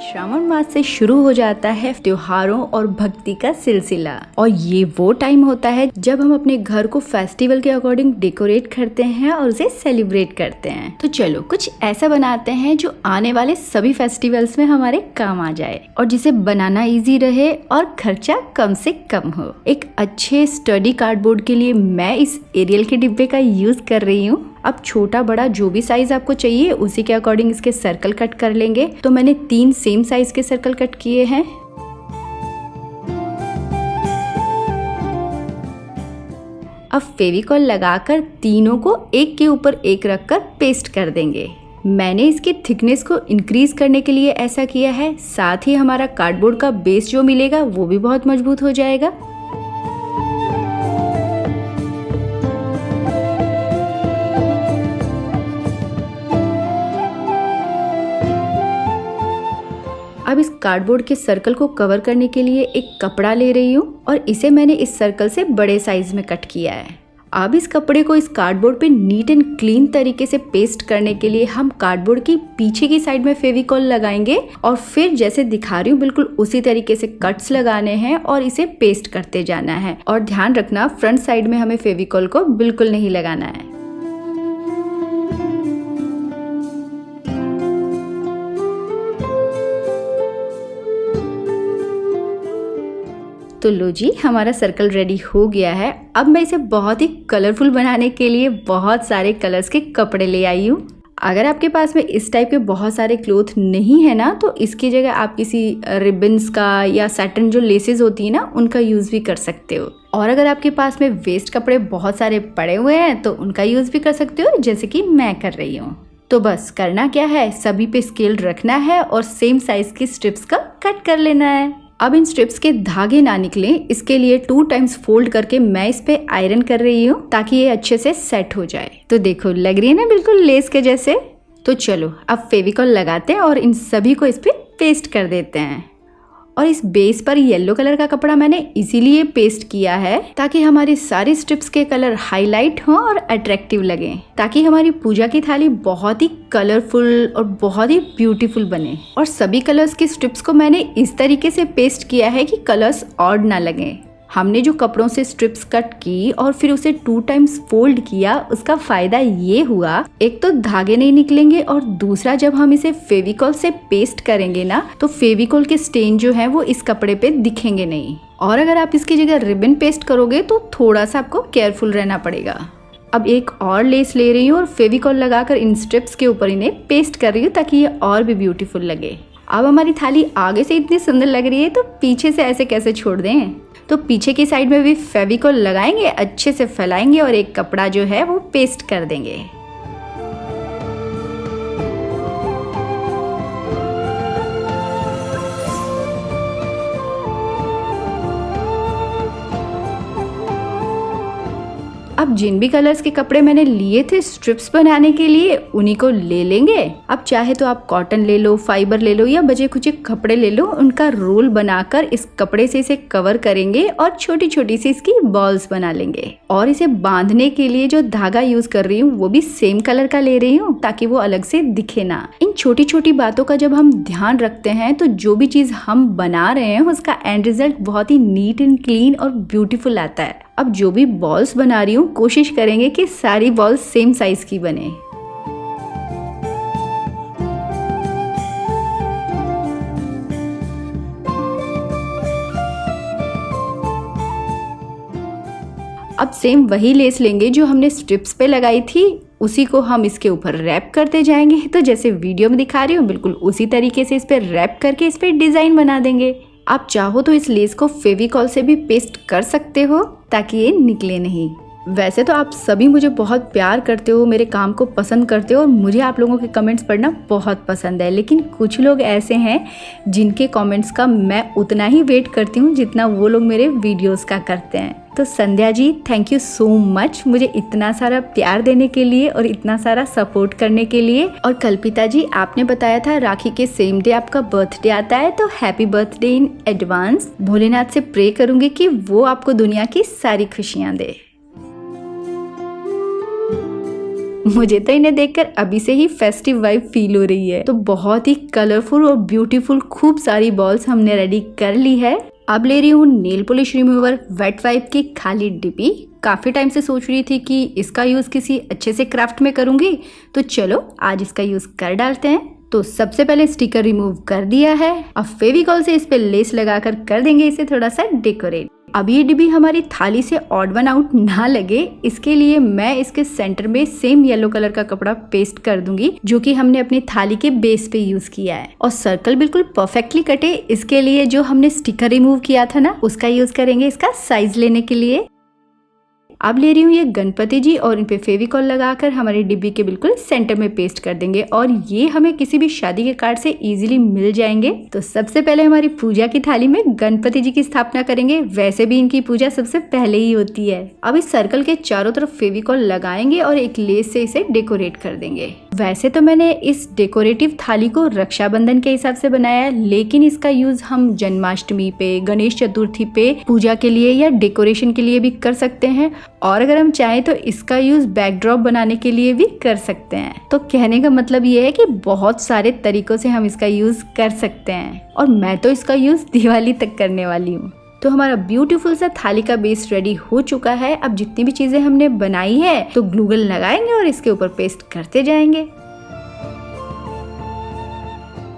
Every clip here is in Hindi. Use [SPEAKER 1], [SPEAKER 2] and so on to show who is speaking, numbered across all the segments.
[SPEAKER 1] श्रावण मास से शुरू हो जाता है त्योहारों और भक्ति का सिलसिला और ये वो टाइम होता है जब हम अपने घर को फेस्टिवल के अकॉर्डिंग डेकोरेट करते हैं और उसे सेलिब्रेट करते हैं। तो चलो कुछ ऐसा बनाते हैं जो आने वाले सभी फेस्टिवल्स में हमारे काम आ जाए और जिसे बनाना इजी रहे और खर्चा कम से कम हो। एक अच्छे स्टडी कार्डबोर्ड के लिए मैं इस एरियल के डिब्बे का यूज कर रही हूँ। अब छोटा बड़ा जो भी साइज आपको चाहिए उसी के अकॉर्डिंग इसके सर्कल कट कर लेंगे। तो मैंने 3 सेम साइज के सर्कल कट किए हैं। अब फेविकॉल लगाकर तीनों को एक के ऊपर एक रखकर पेस्ट कर देंगे। मैंने इसकी थिकनेस को इंक्रीज करने के लिए ऐसा किया है, साथ ही हमारा कार्डबोर्ड का बेस जो मिलेगा वो भी बहुत मजबूत हो जाएगा। अब इस कार्डबोर्ड के सर्कल को कवर करने के लिए एक कपड़ा ले रही हूँ और इसे मैंने इस सर्कल से बड़े साइज में कट किया है। अब इस कपड़े को इस कार्डबोर्ड पे नीट एंड क्लीन तरीके से पेस्ट करने के लिए हम कार्डबोर्ड की पीछे की साइड में फेविकॉल लगाएंगे और फिर जैसे दिखा रही हूँ बिल्कुल उसी तरीके से कट्स लगाने हैं और इसे पेस्ट करते जाना है। और ध्यान रखना फ्रंट साइड में हमें फेविकॉल को बिल्कुल नहीं लगाना है। तो लो जी, हमारा सर्कल रेडी हो गया है। अब मैं इसे बहुत ही कलरफुल बनाने के लिए बहुत सारे कलर्स के कपड़े ले आई हूँ। अगर आपके पास में इस टाइप के बहुत सारे क्लोथ नहीं है ना, तो इसकी जगह आप किसी रिबन्स का या सैटिन जो लेसेस होती है ना उनका यूज भी कर सकते हो। और अगर आपके पास में वेस्ट कपड़े बहुत सारे पड़े हुए हैं तो उनका यूज भी कर सकते हो, जैसे कि मैं कर रही हूँ। तो बस करना क्या है, सभी पे स्केल रखना है और सेम साइज की स्ट्रिप्स का कट कर लेना है। अब इन स्ट्रिप्स के धागे ना निकले, इसके लिए 2 टाइम्स फोल्ड करके मैं इस पे आयरन कर रही हूँ ताकि ये अच्छे से सेट हो जाए। तो देखो लग रही है ना बिल्कुल लेस के जैसे। तो चलो अब फेविकॉल लगाते हैं और इन सभी को इस पे पेस्ट कर देते हैं। और इस बेस पर येलो कलर का कपड़ा मैंने इसीलिए पेस्ट किया है ताकि हमारी सारी स्ट्रिप्स के कलर हाईलाइट हों और अट्रैक्टिव लगे, ताकि हमारी पूजा की थाली बहुत ही कलरफुल और बहुत ही ब्यूटीफुल बने। और सभी कलर्स की स्ट्रिप्स को मैंने इस तरीके से पेस्ट किया है कि कलर्स ऑड ना लगे। हमने जो कपड़ों से स्ट्रिप्स कट की और फिर उसे 2 टाइम्स फोल्ड किया, उसका फायदा ये हुआ, एक तो धागे नहीं निकलेंगे और दूसरा जब हम इसे फेविकॉल से पेस्ट करेंगे ना तो फेविकॉल के स्टेन जो है वो इस कपड़े पे दिखेंगे नहीं। और अगर आप इसकी जगह रिबन पेस्ट करोगे तो थोड़ा सा आपको केयरफुल रहना पड़ेगा। अब एक और लेस ले रही हूँ और फेविकॉल लगाकर इन स्ट्रिप्स के ऊपर इन्हें पेस्ट कर रही हूँ ताकि ये और भी ब्यूटीफुल लगे। अब हमारी थाली आगे से इतनी सुंदर लग रही है तो पीछे से ऐसे कैसे छोड़ दें। तो पीछे की साइड में भी फेविकॉल लगाएंगे, अच्छे से फैलाएंगे और एक कपड़ा जो है वो पेस्ट कर देंगे। अब जिन भी कलर्स के कपड़े मैंने लिए थे स्ट्रिप्स बनाने के लिए उन्हीं को ले लेंगे। अब चाहे तो आप कॉटन ले लो, फाइबर ले लो या बचे खुचे कपड़े ले लो, उनका रोल बनाकर इस कपड़े से इसे कवर करेंगे और छोटी छोटी सी इसकी बॉल्स बना लेंगे। और इसे बांधने के लिए जो धागा यूज कर रही हूँ वो भी सेम कलर का ले रही हूँ ताकि वो अलग से दिखे ना। इन छोटी छोटी बातों का जब हम ध्यान रखते हैं तो जो भी चीज हम बना रहे हैं उसका एंड रिजल्ट बहुत ही नीट एंड क्लीन और ब्यूटीफुल आता है। अब जो भी बॉल्स बना रही हूँ कोशिश करेंगे कि सारी बॉल्स सेम साइज की बने। अब सेम वही लेस लेंगे जो हमने स्ट्रिप्स पे लगाई थी, उसी को हम इसके ऊपर रैप करते जाएंगे। तो जैसे वीडियो में दिखा रही हूँ बिल्कुल उसी तरीके से इस पे रैप करके इस पे डिजाइन बना देंगे। आप चाहो तो इस लेस को फेविकॉल से भी पेस्ट कर सकते हो ताकि ये निकले नहीं। वैसे तो आप सभी मुझे बहुत प्यार करते हो, मेरे काम को पसंद करते हो और मुझे आप लोगों के कमेंट्स पढ़ना बहुत पसंद है, लेकिन कुछ लोग ऐसे हैं जिनके कमेंट्स का मैं उतना ही वेट करती हूँ जितना वो लोग मेरे वीडियोस का करते हैं। तो Sandhya ji thank you so much मुझे इतना सारा प्यार देने के लिए और इतना सारा सपोर्ट करने के लिए। और कल्पिता जी आपने बताया था राखी के सेम डे आपका बर्थडे आता है, तो happy birthday in advance. Bholenath से प्रे करूंगी कि वो आपको दुनिया की सारी खुशियां दे। मुझे तो इन्हें देखकर अभी से ही फेस्टिव वाइब फील हो रही है। तो बहुत ही कलरफुल और ब्यूटीफुल खूब सारी बॉल्स हमने रेडी कर ली है। अब ले रही हूँ nail polish remover wait wipe की खाली डिब्बी। काफी टाइम से सोच रही थी कि इसका यूज किसी अच्छे से क्राफ्ट में करूंगी, तो चलो आज इसका यूज कर डालते हैं। तो सबसे पहले स्टिकर रिमूव कर दिया है। अब फेविकॉल से इस पे लेस लगाकर कर देंगे इसे थोड़ा सा डेकोरेट। अब ये डिब्बी हमारी थाली से ऑड वन आउट ना लगे, इसके लिए मैं इसके सेंटर में सेम येलो कलर का कपड़ा पेस्ट कर दूंगी जो कि हमने अपनी थाली के बेस पे यूज किया है। और सर्कल बिल्कुल परफेक्टली कटे, इसके लिए जो हमने स्टिकर रिमूव किया था ना, उसका यूज करेंगे इसका साइज लेने के लिए। अब ले रही हूँ ये गणपति जी और इन पे फेविकॉल लगाकर हमारी डिब्बी के बिल्कुल सेंटर में पेस्ट कर देंगे और ये हमें किसी भी शादी के कार्ड से इजीली मिल जाएंगे। तो सबसे पहले हमारी पूजा की थाली में गणपति जी की स्थापना करेंगे। वैसे भी इनकी पूजा सबसे पहले ही होती है। अब इस सर्कल के चारों तरफ फेविकॉल लगाएंगे और एक लेस से इसे डेकोरेट कर देंगे। वैसे तो मैंने इस डेकोरेटिव थाली को रक्षाबंधन के हिसाब से बनाया है, लेकिन इसका यूज हम जन्माष्टमी पे, गणेश चतुर्थी पे पूजा के लिए या डेकोरेशन के लिए भी कर सकते हैं। और अगर हम चाहें तो इसका यूज बैकड्रॉप बनाने के लिए भी कर सकते हैं। तो कहने का मतलब ये है कि बहुत सारे तरीकों से हम इसका यूज कर सकते हैं और मैं तो इसका यूज दिवाली तक करने वाली हूँ। तो हमारा ब्यूटीफुल सा थाली का बेस रेडी हो चुका है। अब जितनी भी चीजें हमने बनाई है तो ग्लू गन लगाएंगे और इसके ऊपर पेस्ट करते जाएंगे।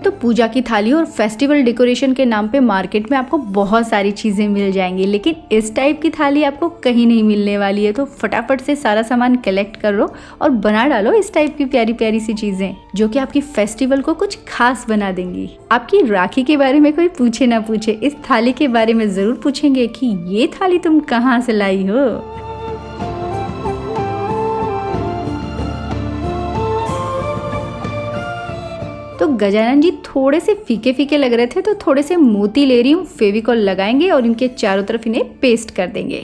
[SPEAKER 1] तो पूजा की थाली और फेस्टिवल डेकोरेशन के नाम पे मार्केट में आपको बहुत सारी चीजें मिल जाएंगी, लेकिन इस टाइप की थाली आपको कहीं नहीं मिलने वाली है। तो फटाफट से सारा सामान कलेक्ट करो और बना डालो इस टाइप की प्यारी प्यारी सी चीजें जो कि आपकी फेस्टिवल को कुछ खास बना देंगी। आपकी राखी के बारे में कोई पूछे ना पूछे, इस थाली के बारे में जरूर पूछेंगे कि ये थाली तुम कहाँ से लाई हो। तो गजानन जी थोड़े से फीके फीके लग रहे थे, तो थोड़े से मोती ले रही हूँ, फेविकॉल लगाएंगे और इनके चारों तरफ इन्हें पेस्ट कर देंगे।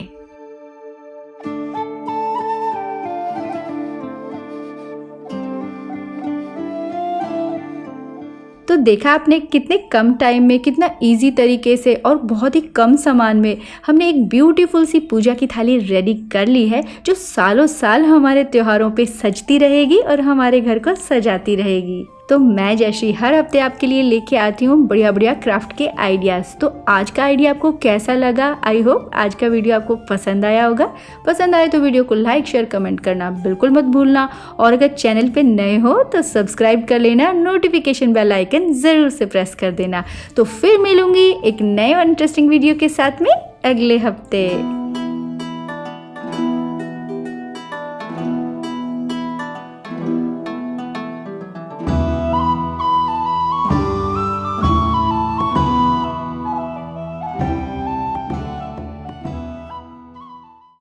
[SPEAKER 1] तो देखा आपने कितने कम टाइम में, कितना इजी तरीके से और बहुत ही कम सामान में हमने एक ब्यूटीफुल सी पूजा की थाली रेडी कर ली है जो सालों साल हमारे त्योहारों पे सजती रहेगी और हमारे घर को सजाती रहेगी। तो मैं जैसी हर हफ्ते आपके लिए लेके आती हूँ बढ़िया बढ़िया क्राफ्ट के आइडियाज। तो आज का आइडिया आपको कैसा लगा? आई होप आज का वीडियो आपको पसंद आया होगा। पसंद आए तो वीडियो को लाइक शेयर कमेंट करना बिल्कुल मत भूलना और अगर चैनल पे नए हो तो सब्सक्राइब कर लेना, नोटिफिकेशन बेल आइकन जरूर से प्रेस कर देना। तो फिर मिलूंगी एक नए और इंटरेस्टिंग वीडियो के साथ में अगले हफ्ते।